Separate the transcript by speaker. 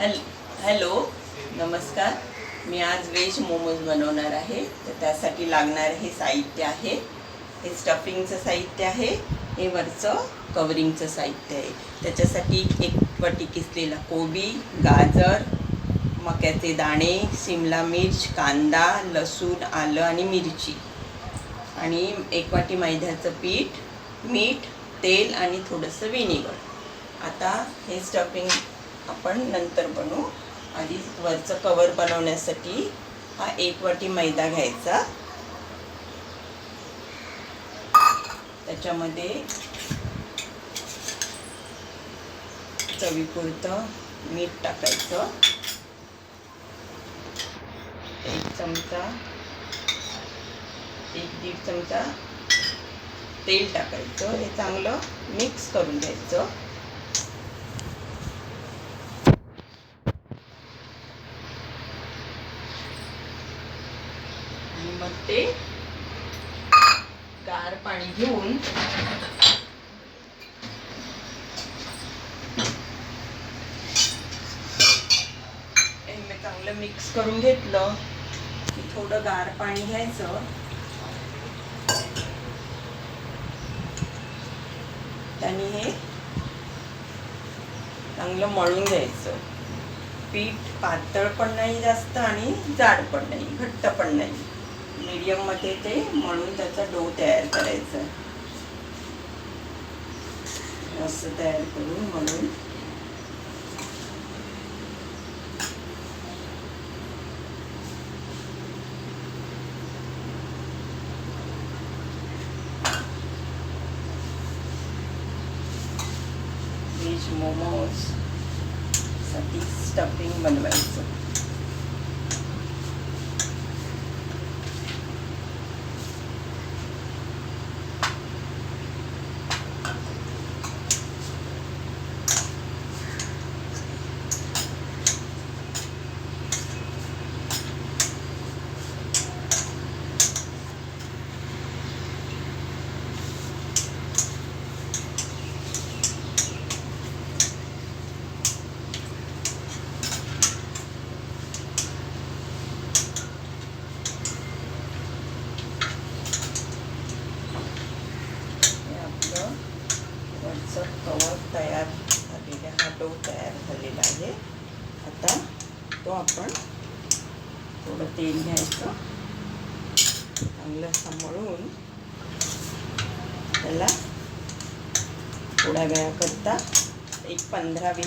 Speaker 1: Hello नमस्कार. मी आज veg momos बनवणार आहे. तर त्यासाठी लागणारे हे साहित्य आहे. हे स्टफिंगचं साहित्य आहे. हे वरचं कवरिंगचं साहित्य आहे. त्याच्यासाठी एक वाटी किसलेला कोबी, गाजर, मक्याचे दाणे, शिमला मिर्च, कांदा, लसूण, आलं आणि मिरची आणि एक वाटी मैद्याचं पीठ, मीठ, तेल आणि थोडंसं विनेगर. आता हे स्टफिंग आपण नंतर बनवू. आधी वरचं कवर बनवण्यासाठी हा एक वाटी मैदा घ्यायचा. त्याच्यामध्ये चवीपुरतं मीठ टाकायचं. एक दीड चमचा तेल टाकायचं. हे चांगलं मिक्स करून घ्यायचं. आणि मग ते गार पाणी घेऊन चांगलं मिक्स करून घेतलं की थोडं गार पाणी घ्यायचं. त्याने हे चांगलं मळून घ्यायचं. पीठ पातळ पण नाही जास्त आणि जाड पण नाही, घट्ट पण नाही, मीडियम मध्ये ते मळून त्याचा डो तयार करायचा. असं तयार करून मळून व्हेज मोमोज साठी स्टफिंग बनवायचं. वरचं कवर तयार झालेला, हा डो तयार झालेला आहे. आता तो आपण थोडं तेल घ्यायचं, चांगलं सांभाळून त्याला थोड्या वेळाकरता एक 15-20